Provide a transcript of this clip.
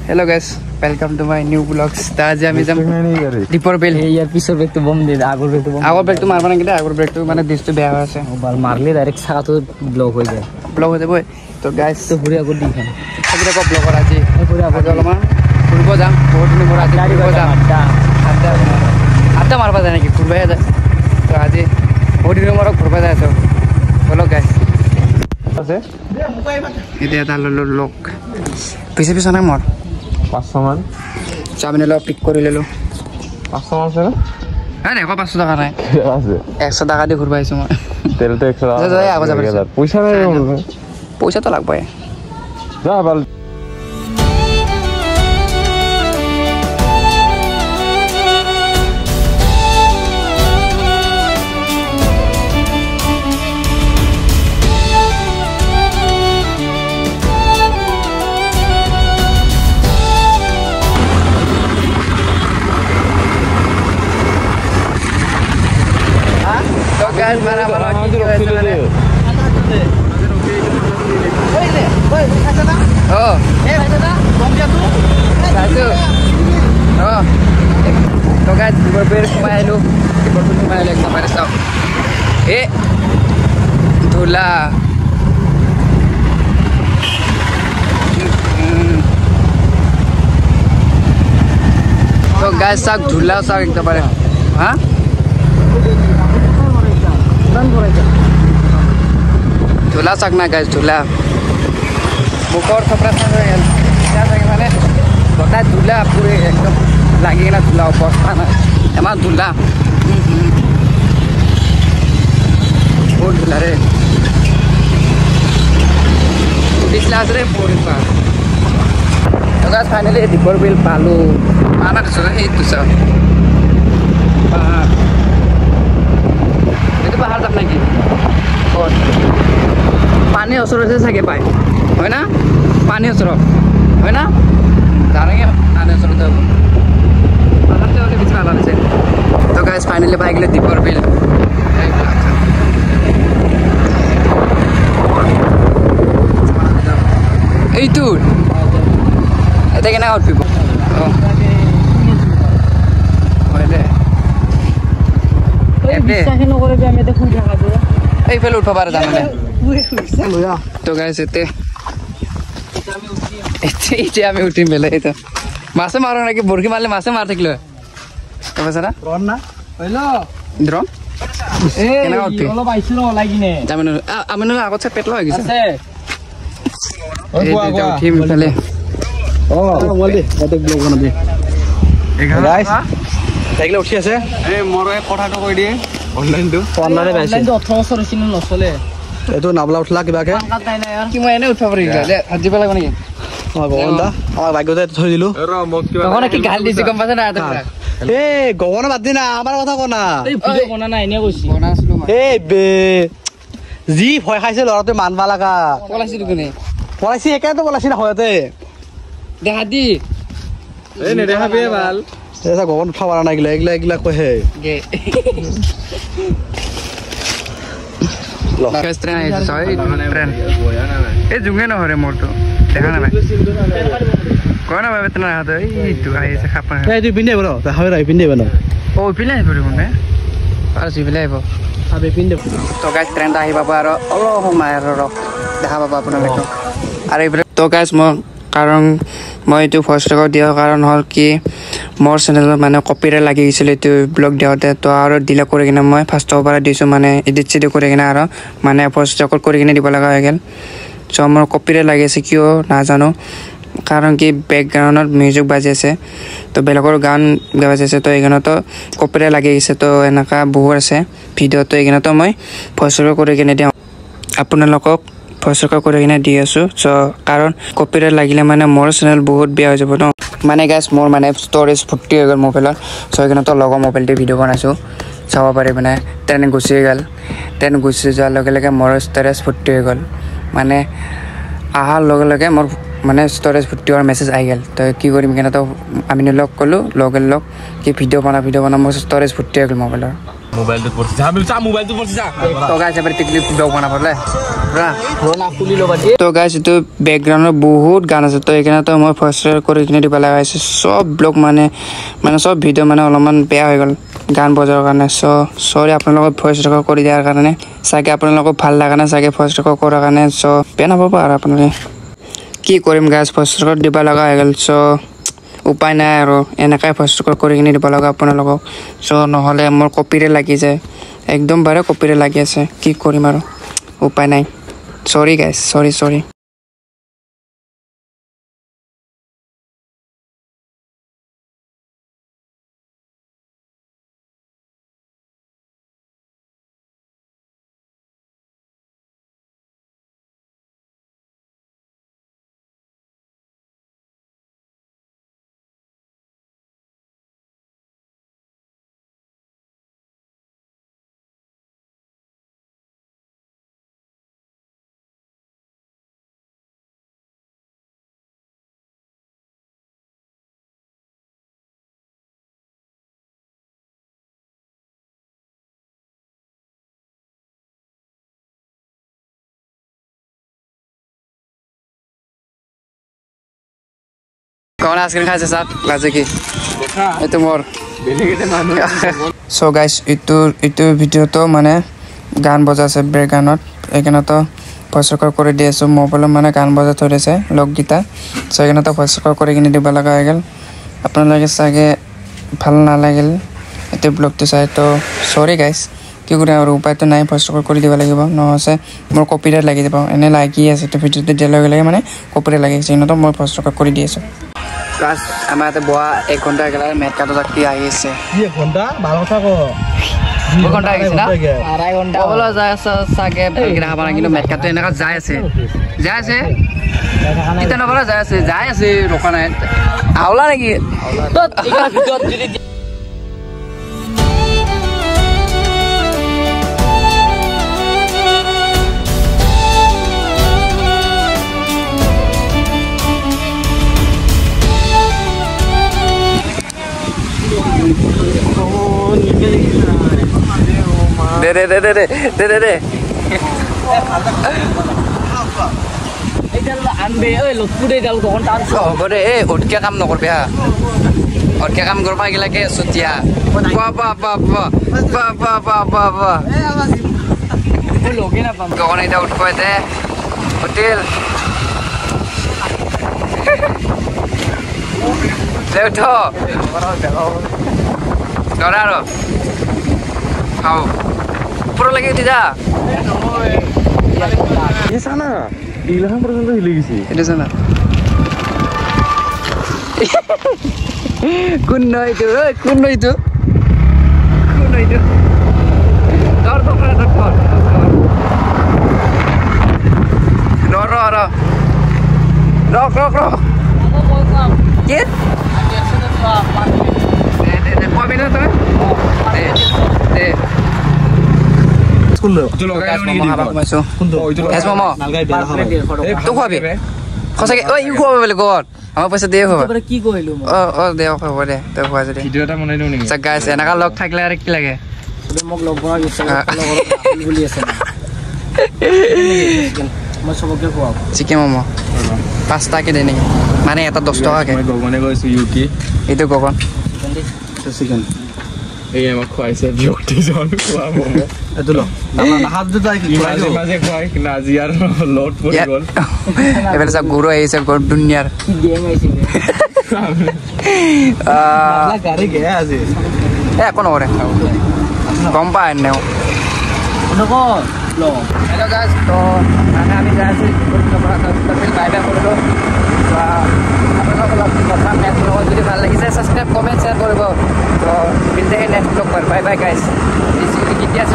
Hello guys, welcome to my new vlogs. आज আমি যাম দীপৰ বিল। ইয়াৰ পিছৰ ব্ৰেকটো বম দে আগৰ ব্ৰেকটো মাৰবা নাকি আগৰ ব্ৰেকটো মানে দিছটো বেয়া হৈ আছে। বাল মাৰলে ডাইৰেক্ট ছাকাটো ব্লক হৈ যায়। ব্লক হৈ যাব। তো গাইস তো ঘুৰি আগৰ দি খান। আজি আকৌ ব্লকৰ আজি ঘুৰি আগৰ অলপমান ফুৰিব যাম। বহুত দিন পৰা আজি ফুৰিব যাম। আড্ডা মাৰবা যায় নেকি ফুৰিব যায়। তো আজি বহুত দিন পৰা ফুৰিব যায় আছো। বলো গাইস আছে এটা এটা লোক পিছে নাই মোৰ 500 মান চাবিনে লও পিক কৰি ললো 500 মান আছে না নাই 500 টাকা নাই আছে 100 টাকা দি ঘুরবা আইছো মই তেলতে 100 টাকা যা আগো যাব পয়সা নাই পয়সা তো লাগবে যা বাল guys mara oh to guys berbeda kemarin kemarin stop dhula to guys sak dhula sak ekta pare ha झूला सकना गाइस झूला मुखर थपरा क्या सके माने बता झूला पूरे एकदम लागे ना झूला अवस्था ना एमा झूला बहुत झूला रे डिस्लास रे पूरी पा तो गाइस फाइनली दीपर बिल पालो माना तो ए तो सब itu bahar tak lagi पानी ओसरते सके पाए है ना पानी ओसर है ना जानेंगे पानी ओसरते पकड़ते वाले बीच में आना से तो गाइस फाइनली बाइक ले दीपर बिल এই তো এটা কেনা উঠিব হইলে বিশ্বাস নকৰে যে আমি এটা ফুল থাকা দে এই ফেল উঠবা পারে জানা তো গাইস এতে আমি উঠিম বেলে এটা মাছে মারো নাকি বরকি মারলে মাছে মার থাকিলো কইছ না ড্রোন না হইলো ড্রোন এই কেনা উঠি অলপ আইছিল লাগিনে জামিন আমি আগত সে পেটলো হৈ গিছে আছে ওই গোয়া উঠিম ফেলে ও বল দে কত ব্লগ বনাবি গাইস সাইকেল উঠি আছে এই মোর কথাটো কই দিয়ে অনলাইনটো অনলাইনে পাইছে 18 বছৰ হৈছিল নচলে এটো নাবলা উঠলা কিবাকে কি মই এনে উঠা পৰি গলে আজি পেলা কোনে অ গগনদা অ ভাগ্যতে থৈ দিলো ৰ মোক কিবা গগন কি গাল দিছে গম পাছ না এ গগন বাদ দি না আমাৰ কথা কোনা এই ভিডিও বনা না এনে কৈছি বনা আছিল এ বে জি ভয় খাইছে লৰাতে মানবা লাগা পলাইছি কোনে পলাইছি একাটো পলাইছি না হয়তে দেখা দি এ নে দেখা বে ভাল এসা গগন উঠা পারা না এগলা কই হে গে লকাস ট্রেন আইছে সই ট্রেন এ জুঙ্গে না হরে মোটো দেখা না ভাই কোনা ভাই বেতনা হাত এই তো আইছে খাপা এই তুই পিন্ডে বলো তা হবে রাই পিন্ডে বলো ও পিলাই পড়ি কোনে আর সি পিলাই বো আবে পিন্ডে তো গাইস ট্রেন আহি বাবা আর অলো হমায় আর দেখা বাবা আপোনালোক আর এই তো গাইস কাৰণ মই এইটো ফাৰ্ষ্ট ৰেকৰ্ড দিয়াৰ কাৰণ হ'ল কি মোৰ চেনেলত মানে কপিৰাইট লাগি গৈছিল এইটো ব্লগ দিওঁতে তো আৰু ডিলিট কৰি কিনে মই ফাৰ্ষ্টৰ পৰা দিছোঁ মানে এডিট চেডিট কৰি কিনে আৰু মানে ফাৰ্ষ্ট ৰেকৰ্ড কৰি কিনে দিব লগা হৈ গ'ল চ' মোৰ কপিৰাইট লাগি আছে কিয় নাজানো কাৰণ কি বেকগ্ৰাউণ্ডত মিউজিক বাজি আছে তো বেলেগৰ গান বাজি আছে তো এইখনতো কপিৰাইট লাগি গৈছে তো এনেকুৱা বহুত আছে ভিডিঅ'টো এইখনতো মই ফাৰ্ষ্ট ৰেকৰ্ড কৰি কিনে দিওঁ আপোনালোকক ফসকা করে কিনে দি আছো সো কারণ কপিরাইট লাগিলে মানে মোর চ্যানেল বহুত বেয়া হৈ যাব ন মানে গাইস মোর মানে স্টোরেজ 40 হৈ গল মোবাইলত সো এখানে তো লগো মোবাইলতে ভিডিও বানাইছো চাব পারে মানে তেন গুছি গল তেন গুছি যাওয়ার লগে লগে মোর স্টোরেজ 40 হৈ গল মানে আহার লগে লগে মোর মানে স্টোরেজ 40 और মেসেজ আই গল তো কি কৰিম কেনে তো আমি লগ কলো লগেৰ লগ কি ভিডিও বানা মোৰ স্টোৰেজ 40 হৈ গল মোবাইলৰ মোবাইলটো পড়ছে যা বলছা মোবাইলটো পড়ছে যা তো গাইস এবারে ক্লিপ ব্লগ বানা পড়লে পুরা না খুলি লবা তো গাইস তো ব্যাকগ্রাউন্ডে বহুত গান আছে তো এখানে তো মই ফার্স্ট করে কিনে দিব লাগা আছে সব ব্লগ মানে সব ভিডিও মানে অলপমান বেয়া হৈ গল গান বজাৰ কাৰণে সৰি আপোনালোকক ভয়েস ৰেকৰ্ড কৰি দিয়াৰ কাৰণে সাকে আপোনালোকক ভাল লাগা না সাকে ভয়েস ৰেকৰ্ড কৰাৰ কাৰণে বেয়া নাপাব আৰু আপোনালোকে কি কৰিম গাইস ভয়েস ৰেকৰ্ড দিব লগা হৈ গল উপায় নাই আৰু এনেকাই ভয়েস ৰেকৰ্ড কৰি কিনে দিব লগা আপোনালোকক নহলে মোৰ কপিৰে লাগি যায় একদম বাৰে কপিৰে লাগি আছে কি কৰিম আৰু উপায় নাই সৰি গাইস সৰি কোন আইসক্রিম খাইছে সাক লাগে কি এটো মোর বেলেগেতে মানুষ সো গাইস ইটো ভিডিও তো মানে গান বজাছে ব্যাকগ্রাউন্ডত এখানে তো ভয়েস রেকর্ড করে দিয়েছো মোবাইল মানে গান বজা ধরেছে লোকগীতা সো এখানে তো ভয়েস রেকর্ড করে কিনে দিব লাগা হয়ে গেল আপনাদের সাগে ভালো না লাগিল এতে ব্লগটো চাই তো সরি গাইস কি করে আর উপায় তো নাই ভয়েস রেকর্ড করে দিব লাগিব নহছে মোর কপিরাইট লাগি যাব এনে লাগি আছে তো ভিডিওতে দিলে লাগে মানে কপিরাইট লাগি আছে ন তো মই ভয়েস রেকর্ড করে দিয়েছো গাছ আমাৰ ইয়াতে বহা 1 ঘণ্টা গেলা মেট কাটো যাকি আহি আছে 1 ঘণ্টা 12 টাকা 2 ঘণ্টা আহিছে না 2.5 ঘণ্টা বলা যায় সাগে ভালকে হাবা কিন্তু মেট কাটো এনেকা যায় আছে কিতা নবলা যায় আছে ৰখা নাই আওলা নেকি তো ইকা ভিডিও যদি দে এইডাল আনবে ওই লটপুরে ডাল কোন টানছ বরে এ ওটকে কাম নকরবে হা ওটকে কাম করবা গিলাকে সতিয়া বাবা ও লোকে না পাম কোন এটা উঠবে দে হোটেল লেউঠো ডরারো খাও পুরো লাগি উঠি যা এ সানা ইলাম পর্যন্ত হিলে গেছি এটা জানা কোন নইতো দর রক কি দে পাবি না তুই দে স্কুল তো লগাই নি দিব কোনটো এস মামা নালগাই বেলা হবে তো খাবি খসাকে ওই ইউ খাবে বলে গড আমার পয়সা দিয়ে খাবে তোরে কি কইলো ও দে খাবে দে তো খাওয়া যদি ভিডিওটা মনে দিও নেকি সব গাইস এনেকা লগ থাকলে আর কি লাগে মোক লগ বনা গেছে বলি আছে না মই সবকে কোৱা চিকেন মোমো 5 টাকা দে নেকি মানে এটা 10 টাকা কে মই গগনে কৈছো ইউকি এইটো গগন তো চিকেন এই আমাক খুৱাইছে বিয়ক্তি জন খোৱা মোমো এটো ল না হাত দুটা কি মাঝে খুৱাই নাজিয়াৰ লট পৰি গল এবারে সব গুরু আইছে গড দুনিয়ার কি গেম আইছে না গাড়ি গে আছে এ কোন ওরে কম পায় নেও নকো লো হ্যালো গাইস তো আমি যাচ্ছি বাই বাই করলো আপনার যদি ভালো লাগিছে সাবস্ক্রাইব কমেন্ট শেয়ার করব তো মিলতে हैं नेक्स्ट ब्लॉग पर बाय बाय गाइस इसी की क्या से